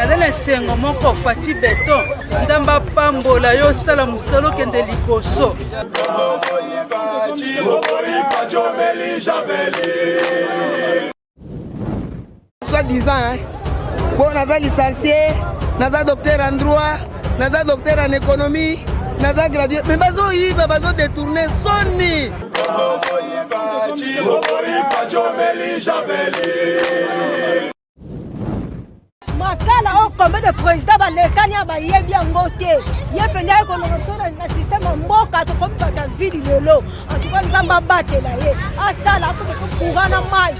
Nadana sengo moko fati beton. Ndamba pambola yo sala musolo kende likoso. Soi-disant, hein. Bon, naza licencié, naza docteur en droit, naza docteur en économie, naza gradué. Mais bazo yiba, bazo détourner soni. Makala o combien de présidents balekani abayebi yango te ye penda économie na système mboka to comme ta ville lelo en tout cas nzamba batela ye asala to ko na mai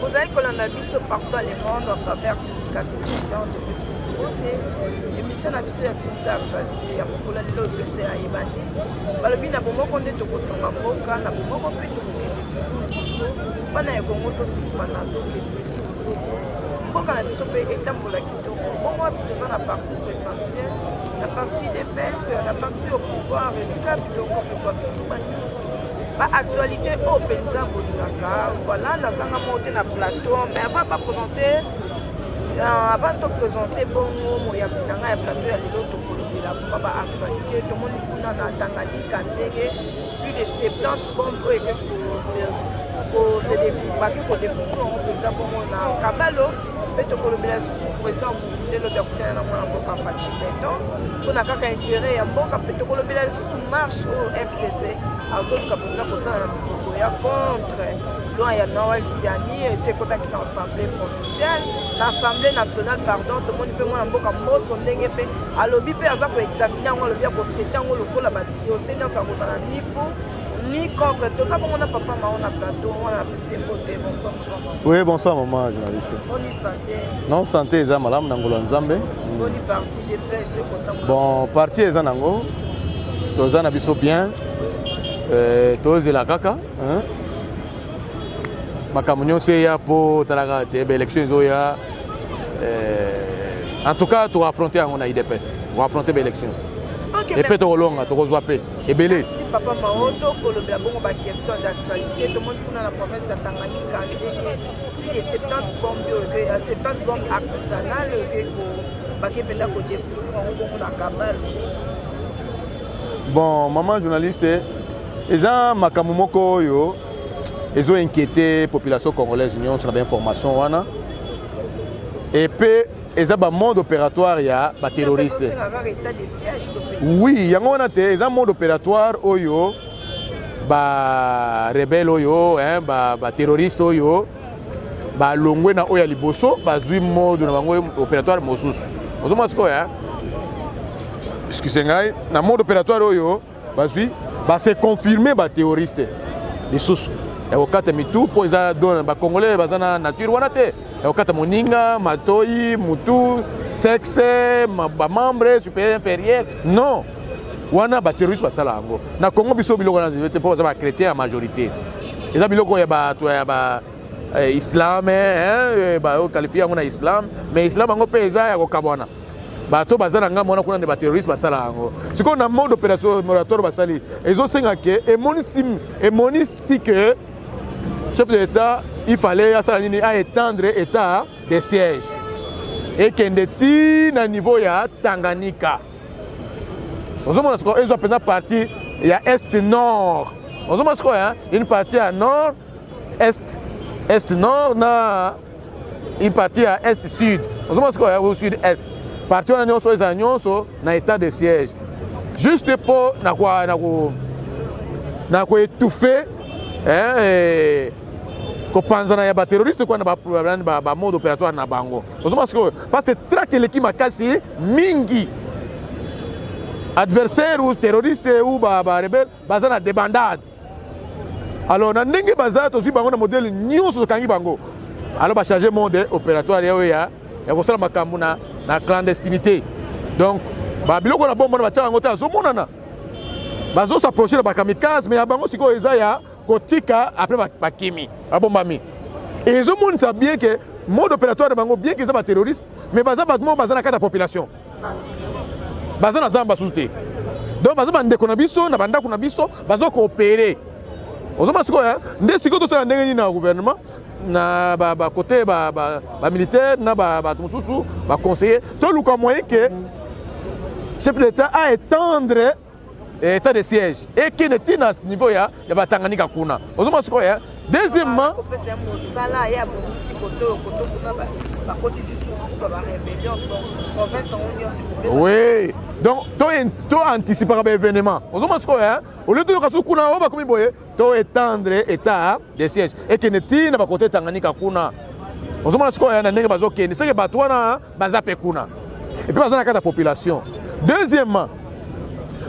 Vous avez colonisé partout dans le monde à travers l'éducation de l'esprit. L'émission a besoin d'activité actualité. Il y a beaucoup de gens qui ont été bandés. Balobi na bongo konde to kotonga mboka na bongo pe to kokende toujours. Bana ya Congo to sima na to kende toujours. Mboka na biso pe etambola kitoko. Bongo abitoza na partie présidentielle, la partie des PS, la partie au pouvoir, et sika bitoko ko toujours bani. Ba actualité au penza bolingaka. Voilà, na sanga monter na plateau, mais avant pas présenter avant de présenter bongo moya nanga ya plateau ya lelo to kolobela ba actualité to moni kuna na Tanganyika ndenge plus de 70 bombes et que pour se découvrir ko découvrir on peut bongo na Kabalo mais to kolobela sous président de l'autorité na mwana mboka Fachi Beton kuna kaka intérêt ya mboka pe to kolobela sous marche au FCC azot kapunda ko sana ya contre loi ya Noël Tiani et c'est quoi qui l'Assemblée provinciale l'Assemblée nationale pardon tout le monde peut moi mboka mboso ndenge pe alobi pe aza ko examiner ngo lobi ko traiter ngo lokola ba dossier na sango na ni pour ni contre tout ça on a papa ma on a plateau on a PC côté bonsoir. Oui bonsoir maman journaliste. Bonne santé. Non santé eza malamu na ngolo nzambe. Bonne partie de paix c'est content. Bon partie eza nango toza na biso bien tozela kaka hein. Makambo nyonso ya po talaka te élection ezoya en tout cas tu vas affronter on a IDPS tu vas affronter l'élection et peut to longa to kozwa pe ebele si papa maoto kolobela bongo ba question d'actualité tout le monde kuna la province de Tanganyika ndenge plus de 70 bombes que 70 bombes artisanales que ko bakependa ko découvrir bongo na Kabalo. Bon maman journaliste eza makambo moko yo ils ont inquiété la population congolaise sur la information wana et puis ils ont un mode opératoire ya ba terroriste. Oui, yango wana te ils ont un mode opératoire oyo ba rebelle oyo hein ba terroriste oyo ba longwe na oya liboso ba zui mode na bango opératoire mosusu. Ozoma siko ya excusez-moi na mode opératoire oyo ba zui ba se confirmer ba terroriste les sous et au kata mitu po za don ba congolais bazana nature wana te et au kata moninga matoi mutu sexe ba membre supérieur inférieur non wana ba terroriste basala yango na Congo biso biloko na zivete po za ba chrétien en majorité eza biloko ya ba to ya ba islam hein ba o qualifier yango na islam mais islam yango pe eza ya ko kabwana bato bazana nga mona kuna ne ba terroriste basala yango siko na mode opération moratoire basali ezo senga ke emonisi que chef de l'État il fallait à étendre l'état des sièges et qu'endeti na niveau ya Tanganyika ozomona siko ezo pena partie ya est nord ozomona siko ya une partie à nord est nord na une partie à est sud ozomona siko ya au sud est partie wana nyonso eza nyonso na état de siège juste pour na ko étouffer hein kopanzana ya ba terroriste kwa na ba mode opératoire na bango ozoma siko parce que traque l'équipe makasi mingi adversaire ou terroriste ou ba rebelle bazana débandade alors na ndenge baza to zwi bango na modèle nyonso kangi bango alors ba charger mode opératoire ya kosala makambo na clandestinité donc ba biloko na bombo na ba tanga ngota azomonana bazo s'approcher na ba kamikaze mais ya bango siko eza ya kotika après bakimi abombami et je montre ça bien que mode opératoire de bango bien qu'ils soient terroristes mais baza batmo baza na kata population baza na zamba souté donc baza bande ko na biso na banda ko na biso baza coopérer ozoma siko ya nde siko to sala ndenge ni na gouvernement na ba côté ba militaire na ba mususu ba conseiller to luka moyen que chef de l'État a étendre état de siège et qui ne tient à ce niveau ya batanganyika kuna ozoma siko ya deuxièmement oui donc to anticiper l'événement ozoma siko ya au lieu de kasu kuna o ba komi boye to étendre état de siège et qui ne tient na ba côté tanganyika kuna ozoma siko ya na ndenge bazo kende c'est que batwana bazape kuna et puis baza na kata population deuxièmement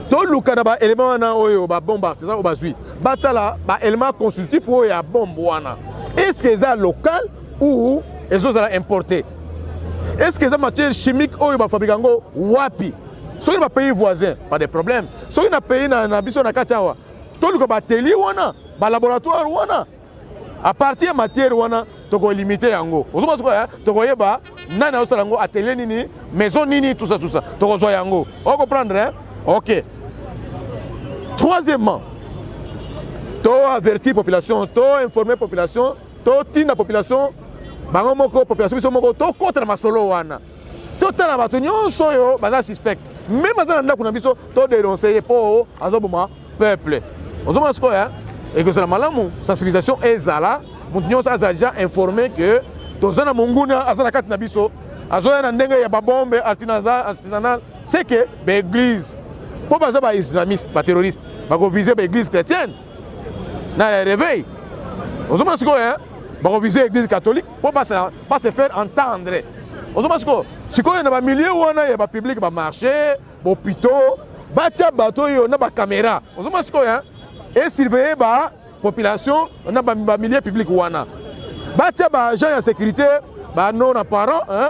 to lukana ba élément wana oyo ba bombe artisan o bazui batala ba élément constitutif oyo ya bombe wana est-ce que ça local ou les autres importés est-ce que ça matière chimique oyo ba fabrikango wapi soki ba pays voisin pas de problème soki na pays na biso na katiawa to luka ba atelier wana ba laboratoire wana à partir matière wana to ko limiter yango ozoma siko ya to ko yeba nana osala ngo atelier nini maison nini tout ça to ko zo yango on comprendre hein? OK. Troisièmement, to avertir population, to informer population, to tina population, bango moko population biso moko to contre ma solo wana. To tala bato nyonso yo baza suspect. Même baza na kuna biso to dénoncer po azoboma peuple. Ozoma siko ya et que c'est malamu sensibilisation ezala, mutu nyonso aza déjà informé que tozana monguna azana kati na biso, azoya na ndenge ya babombe artisanal, c'est que l'église pour baza ba islamiste, ba terroriste, ba ko viser ba église chrétienne. Na réveil. Ozoma siko hein, ba ko viser église catholique pour pas se faire entendre. Ozoma siko na ba milieu wana ya ba public ba marché, ba hôpitaux, ba tia bato yo na ba caméra. Ozoma siko hein, et surveiller ba population na ba milieu public wana. Ba tia ba agent de sécurité, ba non apparent hein.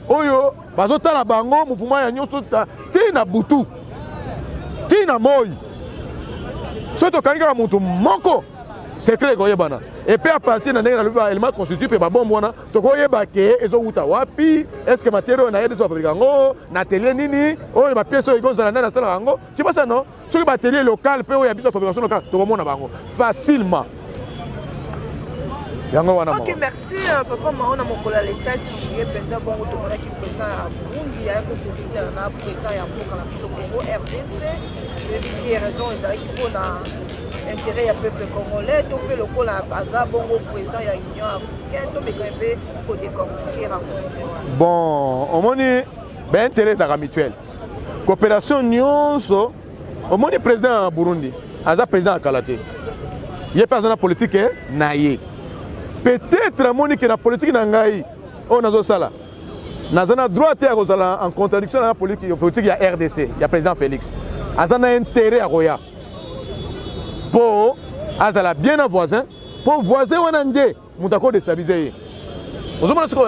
Oyo bazotala bango mouvement ya nyonso tina butu. Tina moi. Soto kanga mutu moko secret koyebana. Et puis à partir de l'élément élément constitutif et bombe wana to koyeba ke ezo uta wapi est-ce que matériau na yede so fabrikango na atelier nini oyo ba pièce oyo kozala na sala yango tu vois ça non soki ba atelier local pe oyo biso fabrication local to komona bango facilement. Ok, merci papa Maona Mokola l'État chier pendant bon retour qui présent à Burundi ya ko président na président ya mboka na biso Congo RDC et raison ezali ki pona intérêt ya peuple congolais to pe lokola baza bongo président ya Union africaine to be kembe ko décortiquer rencontre. Bon, on moni ben intérêt à mutuel. Coopération nyonso on moni président à Burundi, aza président à Kalate. Il y a pas de politique naïe. Peut-être que la politique nangai on a sala nazana droite ya kozala en contradiction na politique ya RDC ya président Félix azana intérêt à roya pour azala bien un voisin pour voisin wana nde mutako déstabiliser ozomona siko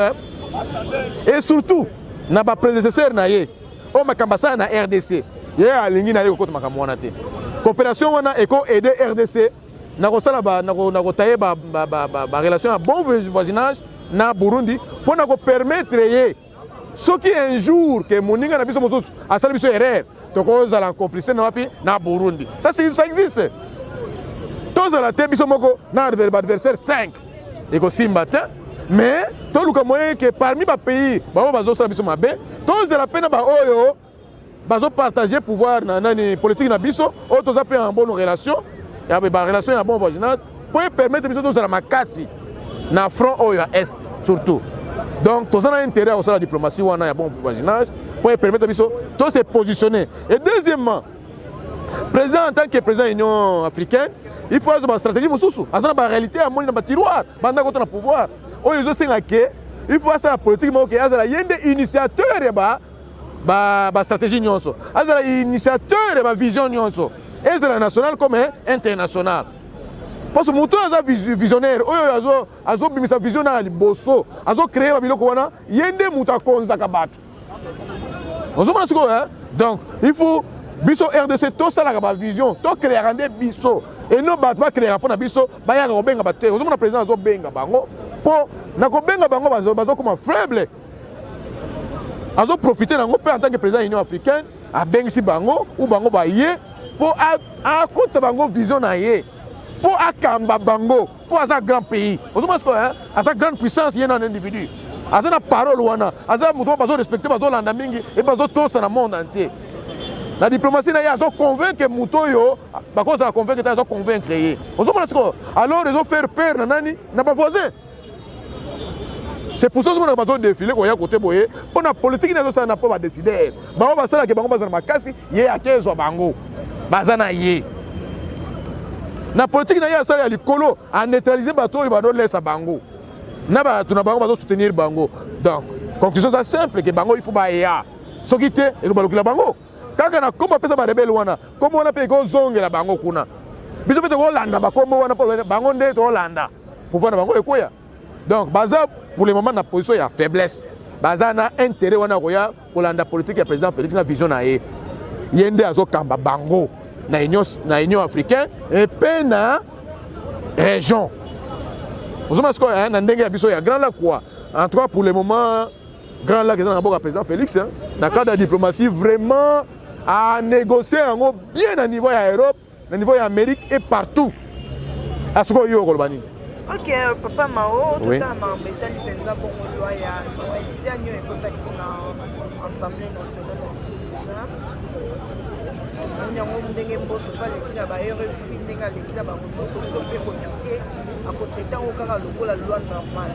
et surtout na ba prédécesseur na ye o makambasa na RDC ye alingi na ye ko makambo wana te coopération wana eko aider RDC na tailler ba relation à bon voisinage na Burundi pour na permettre ce qui un jour que moninga na biso mosusu asala biso erreur to ko za la complicité na wapi na Burundi ça existe tous la te biso moko na adversaire 5 et ko simba te mais to luka moyen que parmi ba pays ba bazo sala biso mabe tous la peine ba oyo bazo partager pouvoir na nani politique na biso o to za pe en bonne relation. Il y a des relations à bon voisinage pour permettre de faire la makasi na front ou à est surtout. Donc, tout ça a intérêt à la diplomatie ou à un bon voisinage pour permettre de se positionner. Et deuxièmement, président en tant que président de l'Union africaine, il faut avoir une stratégie moussoussou. En réalité, il y a un tiroir, il pouvoir. Il faut avoir la politique, il y a des initiateurs de la stratégie, il y a des initiateurs de la vision. Et de la nationale comme internationale. Parce que Moutou a visionnaire, a sa visionnaire, a créé la biloko wana, yende Mouta Konza Kabat. Donc, il faut biso RDC tout ça la vision, tout créer un biso et non pas créer pour biso, ba ya robenga baté. Ozomona président azo benga bango, po nakobenga bango bazo comme faible azo profiter nango pe en tant que président de l'Union africaine a bengisi bango ou bango ba yé po a kota bango vision na yé po akamba bango po asa grand pays ozomasi ko hein asa grande puissance yé nan individu asa na parole wana asa muto bazo respecter bazo landa mingi et bazo tosa na monde entier la diplomatie na azo convaincre muto yo bakoza la convaincre azo convaincre yé ozomasi ko alors ils ont faire peur na nani na ba voisin. C'est pour ça que nous avons défilé pour côté boye pour la politique nous ça n'a pas décider bango basala ke bango bazana makasi ye akezo bango bazana ye na politique na ya sala ya likolo a neutraliser bato et bado laisser bango na ba tuna bango bazo soutenir bango donc conclusion est simple que bango il faut ba ya sokite et balukila bango kaka na komba pesa ba rebel wana comme wana pe ko zongela bango kuna biso pete ko landa ba kombo wana pour bango nde to landa pour voir bango ekoya donc baza pour le moment na position ya faiblesse baza na intérêt wana koya kolanda politique ya président Félix na vision na ye yende azo kamba bango na union africaine et pe na région ozoma sko na ndenge ya biso ya grand lac quoi en tout cas pour le moment grand lac ezana boka président Félix hein, na cadre de diplomatie vraiment à négocier yango bien à niveau ya Europe na niveau ya Amérique et partout à ce qu'on y kolbani. Ok, Papa Mao, tout à l'heure, Bétali Benza Bongo ya ici à New York dans l'Assemblée nationale déjà. On a un ndenge mboso pas l'équipe là ba RFI ndenge l'équipe là ba mboso so pe comité à côté tant au kaka lokola loi normale.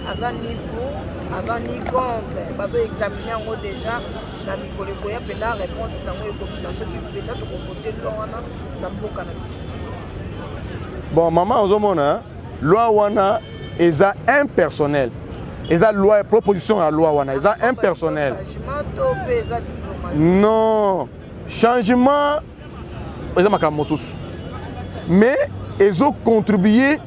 Azani pour, azani contre, bazo examiner en déjà na mikolo ko ya pena réponse na ngo na ce qui pena to voter loi wana na mboka na biso. Bon maman ozomona loi wana eza impersonnel eza loi proposition à loi wana eza impersonnel non changement eza makambo mosusu mais ezo contribuer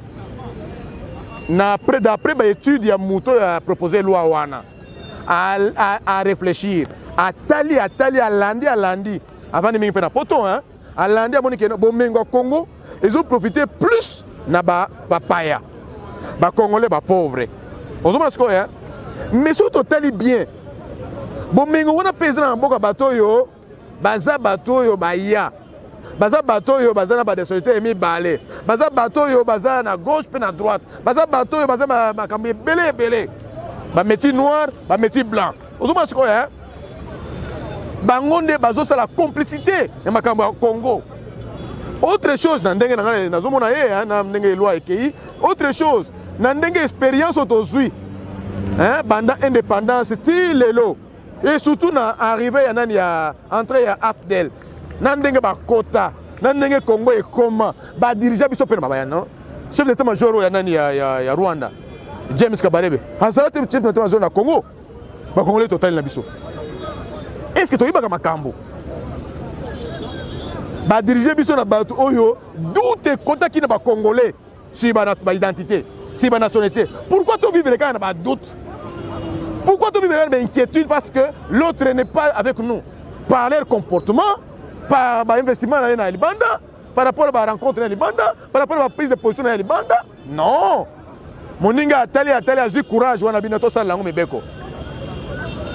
na d'après ba étude ya muto ya proposer loi wana à réfléchir atali alandi avant de mingi pe na poto hein alandi amoni ke bomengo Congo ezo profiter plus na ba paya ba congolais ba pauvre ozoma sko ya mais surtout tali bien bomengo wana pesa na mboka bato yo baza bato yo baya baza bato yo baza na ba desolités emi balé baza bato yo baza na gauche pe na droite baza bato yo baza makambe belé ba métier noir ba métier blanc ozoma sko ya bangonde bazo sa la complicité ya makambo ya Congo. Autre chose, dans le loi EKI, autre chose, dans l'expérience autosui, pendant l'indépendance, style lelo, et surtout dans l'arrivée à l'entrée à Abdel, dans le quota, dans le Congo et comment, diriger le chef d'état-major de Rwanda, James Kabarebe, chef d'état-major de Congo, le Congolais total na biso. Est-ce que tu as Makambo? Ba diriger biso na bato oyo doute kota ki na ba congolais si ba identité si ba nationalité pourquoi tu vivre quand na ba doute pourquoi tu vivre avec inquiétude parce que l'autre n'est pas avec nous par leur comportement par ba investissement na libanda par rapport à la rencontre na libanda par rapport à la prise de position na libanda non moninga atali azui courage wana binato sala ngo mebeko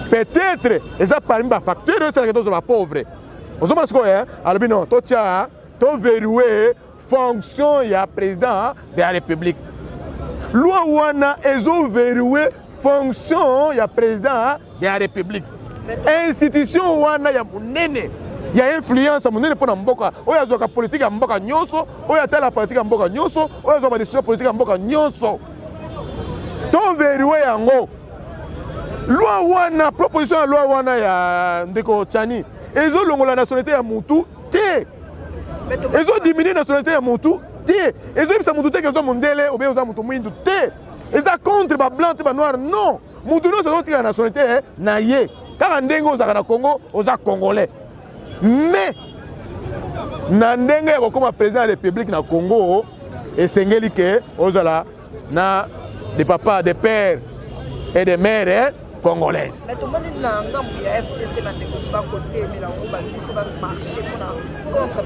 peut-être eza parmi ba facteur c'est que ba pauvre. Vous savez ce que c'est? Alors, tu as verrouillé fonction du président de la République. Loi wana ezo verrouillé fonction du président de la République. Institution wana ya munene ya influence munene pour mboka. Oya zoka politique ya mboka nyonso, oya tala politique ya mboka nyonso, oya zoka décision politique ya mboka nyonso. To verrouillé yango. Loi wana proposition ya loi wana ya ndeko Tchani. Ils ont la nationalité à Moutou, ils ont diminué la nationalité à Moutou, ils ont dit que Moutou est mondele ou bien ils ont Moutou, ils sont contre les blancs et les noirs, non. Moutou non, c'est la nationalité naïe. Quand on est au Congo, on est congolais. Mais, Nandenge comme président de la République na Congo, et Sengeli que na des papas, des pères et des mères congolaises. Mais tout le monde est là, FCC n'a pas côté, mais là on va marcher contre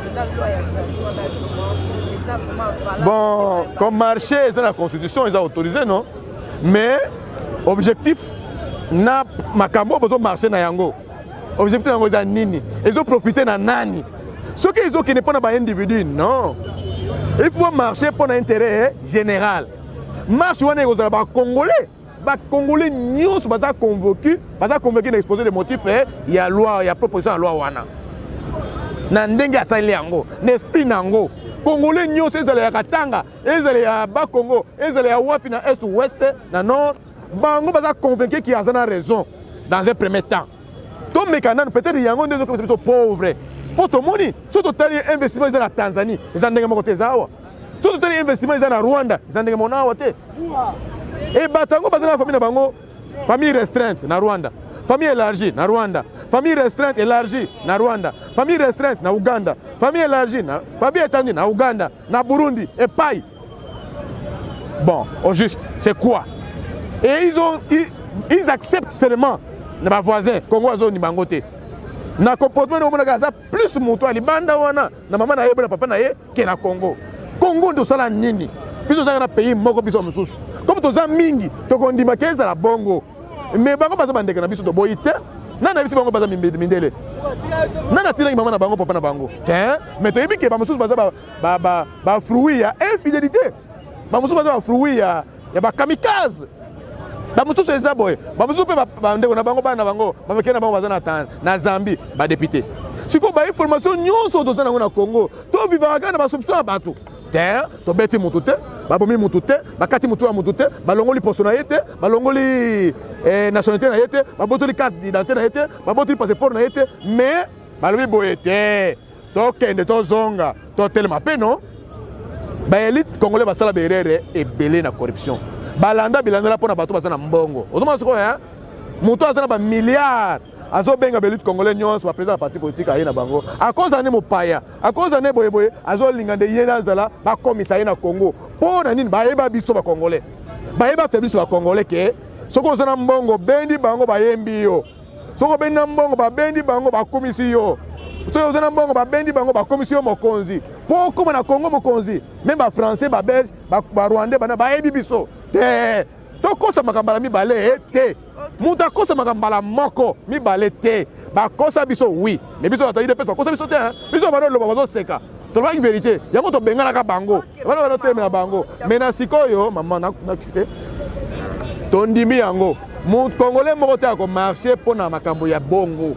bon, comme marché, c'est la constitution, ils ont autorisé, non? mais objectif na makambo bozo marché na yango objectif yango za nini ils ont profité na nani ce qu'ils ont qui n'est pas na ba individu non il faut marcher pour l'intérêt général marche wana aux ba congolais nyos baza convoqué na exposé des motifs il y a loi il y a proposition à loi wana na ndenge asali yango n'esprit nango congolais nyos ezala ya katanga ezala ya ba Congo ezala ya wapi na est ouest na nord bango baza convaincu qu'il y a raison dans un premier temps to mécanisme peut-être yango ndezo comme c'est pauvre pour tout monde surtout tali investissement ils na Tanzanie ils en ndenge moko tezawa surtout tali investissement ils na Rwanda ils en ndenge mona wote et batango baza na famille na bango famille restreinte na Rwanda famille élargie na Rwanda famille restreinte élargie na Rwanda famille restreinte na Uganda famille élargie na famille étendue na Uganda na Burundi et paille bon au juste c'est quoi et ils acceptent seulement na voisins Congo azo ni bangote na comportement na mona za plus moto ali banda wana na mama na yebo na papa na ye ke na Congo ndo sala nini biso za na pays moko biso mususu comme to za mingi to kondima keza la bongo mais bango baza bandeka na biso to boyite nana biso bango baza mindele nana tila mama na bango papa na bango mais to yebike ba mususu baza ba fruit ya infidélité ba mususu baza ba fruit ya ba kamikaze ba mususu eza boy ba mususu pe ba ndeko na bango bana bango ba mekena bango baza na Zambie ba député siko ba information nyonso to zana na Congo to vivaka na ba soupçon ya bato to beti mutu te babomi mutu te bakati mutu ya mutu te balongoli poso na ye te balongoli nationalité na ye te babotoli carte d'identité na ye te babotoli passeport na ye te mais balobi boye te tokende tozonga totelema mpe non baélite congolais basala berere ebele na corruption balanda bilandela mpona bato baza na mbongo ozomona sikoyo moto aza na bamilliard azobenga baélite congolais nyonso baprésident ya parti politique aye na bango akoza ne mopaya akoza ne boyeboye azolinga nde ye nazala bakomisa ye na Congo mpo na nini bayeba biso bacongolais bayeba faiblesse bacongolais ke soki oza na mbongo bendi bango bayembi yo soki obendi na mbongo babendi bango bakomisi yo soki oza na mbongo babendi bango bakomisi yo mokonzi mpo okoma na Congo mokonzi meme bafrançais babelge barwandais bana bayebi biso te tokosa makambo la mibale te mutu akosa makambo la moko mibale te bakosa biso oui mais biso batali de pesa bakosa biso te biso baloloba bazoseka tolobaki vérité yango tobenganaka bango bana banotemela bango mais na sikoyo mama nakite tondimi yango motu congolais moko te akomarche mpo na makambo ya bongo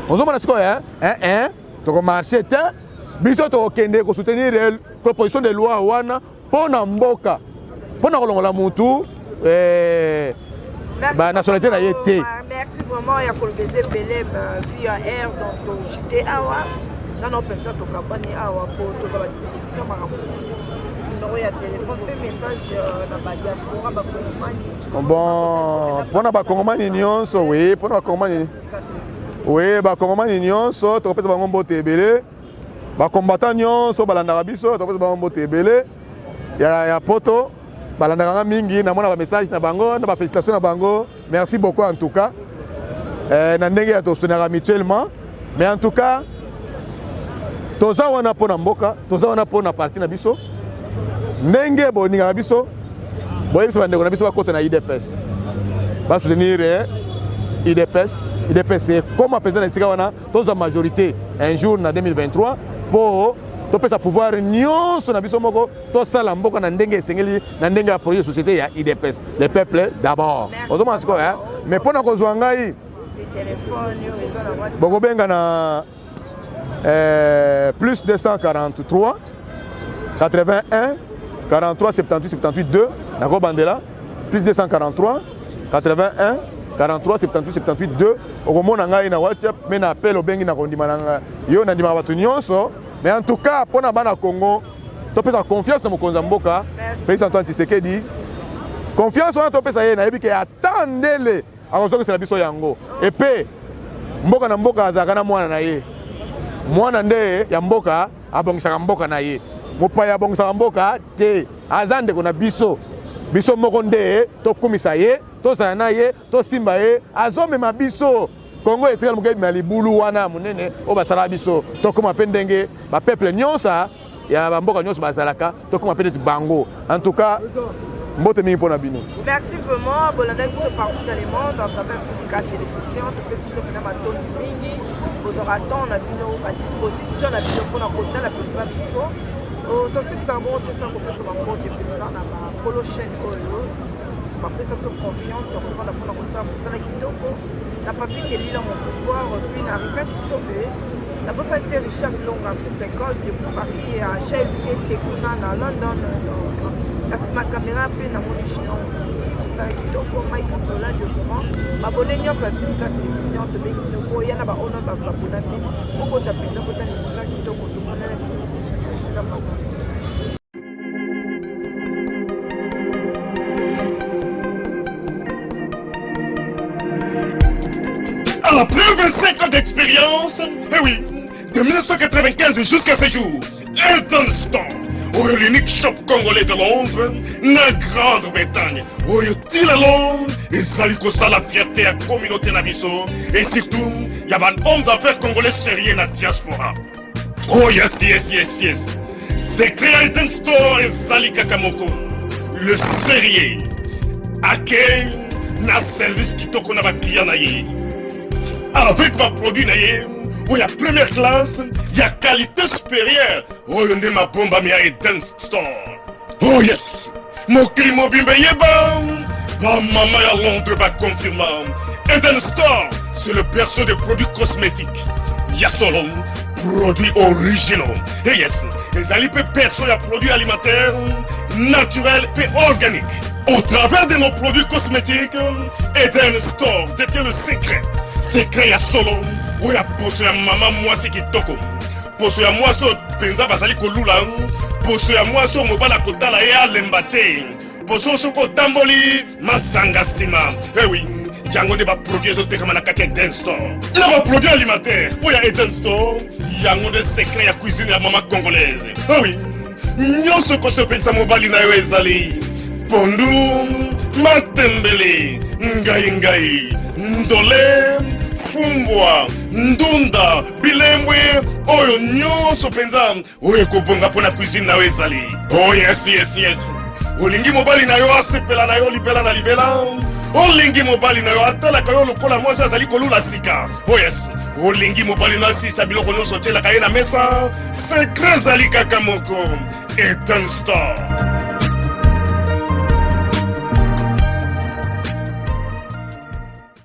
ozomona sikoyo tokomarche te biso tokokende kosoutenir proposition de loi wana mpo na mboka mpo na kolongola mutu nationalité na ye te. Merci vraiment ya kolobeza ebele via air donc tochute awa nano mpenza tokabani awa mpo tozala disposition makambo numéro ya téléphone mpe message na badiaspora bakongomani bon mpona bakongomani nyonso oui mpona bakongomani oui bakongomani nyonso tokopesa bango mbote ebele bakombata nyonso balandaka biso tokopesa bango mbote ebele ya poto balandaka mingi namona ba message na bango na ba félicitations na bango merci beaucoup en tout cas na ndenge ya tosonaka mutuellement mais en tout cas toza wana pona mboka toza wana pona parti na biso ndenge boninga na biso boye biso bandeko na biso bakota na IDPS ba soutenir IDPS c'est comme président na sika wana toza majorité un jour na 2023 pour topesa pouvoir nyonso na biso moko tosala mboka na ndenge esengeli na ndenge ya projet de société ya IDPS le peuple d'abord ozomona siko mais mpona kozwa ngai bokobenga na plus 243 81 43 78 78 2 nakobandela plus 243 81 43 78 78 2 okomona ngai na WhatsApp mais na appel obengi na kondima na yo na ndima bato nyonso. Mais en tout cas, pour le Congo, tu as confiance dans mon Mboka, président Antoine Tshisekedi. Confiance dans ton pays, il y a attendez-le. Alors, c'est la biso yango. Et puis, Mboka na Mboka azakana mwana na ye. Mwana nde ya Mboka abongisaka Mboka na ye. Mopaya abongisaka Mboka te. Azande kona biso. Biso moko nde tokumisa ye, tozala na ye, tosimba ye, azomema biso. Congo est très mukebi na libulu wana munene o basala biso tokoma pe ndenge ba peuple nyonsa ya bamboka nyonso bazalaka tokoma pe bango en tout cas mbote mingi mpona bino. Merci vraiment bolanda biso partout dans le monde à travers syndicat télévision topesi bino mpena matondi mingi bozwaka temps na bino badisposition na bino mpona kotala mpenza biso tosikisaka bongo tesa kopesa bambote mpenza na bakolo chaîne oyo bapesa biso confiance kovanda mpona kosala mosala kitoko na papi kelila mon pouvoir puis na rivet kisombe nabosa te Richard Longa triple école depuis Paris à HLT kuna na London donc na sima caméra pe na moni chino mosala kitoko Michael Zola de Courant babone nyonso ya syndicat télévision tobengi biloko ya na baono bazabona te okota mpenza kotana émission kitoko tomonana nzambaso. Après 25 ans d'expérience, eh oui, de 1995 jusqu'à ce jour, Elton Store, l'unique shop congolais de Londres, la Grande-Bretagne, où il à Londres, et Zalikosa la fierté à la communauté Nabiso, et surtout, il y a un homme d'affaires congolais sérieux dans la diaspora. Oh yes, yes, yes, yes. C'est créé Elton Store et Zalika Kamoko, le sérieux, à quel na service qui toko na ba client na ye. Avec ma produit où il y a première classe, il y a qualité supérieure. Oh, il y a ma bombe à Eden Store. Oh yes, mon climat bimbe yeba. Ma maman à Londres va confirmer. Eden Store, c'est le perso des produits cosmétiques. Il y a solo produits originaux. Et yes, les alipes perso de produits alimentaires, naturels et organiques. Au travers de nos produits cosmétiques, Eden Store détient le secret. Secret ya solo, où ya poso ya maman moi c'est qui toko. Poso ya moi so penza basali kolula, poso ya moi so mobala kotala ya lembate. Poso so ko tamboli masanga sima. Eh oui, yango ne ba produit zo tekama na kati Eden Store. Na ba produit alimentaire, où ya Eden Store, yango de secret ya cuisine ya maman congolaise. Eh oui, nyonso ko se pensa mobali na yo ezali. Pondu, matembele, ngai, ndole, fumbwa, ndunda, bilembwe, oyo nyonso penza, oyo kobonga pona cuisine na ezali. Oh yes, yes, yes. Olingi mobali na yo asepela na yo libela na libela. Olingi mobali na yo atalaka yo lokola mwasi azali kolula sika. Oh yes. Olingi mobali na asisa biloko nyonso tielaka ye na mesa. Secret ezali kaka moko. Eden Store.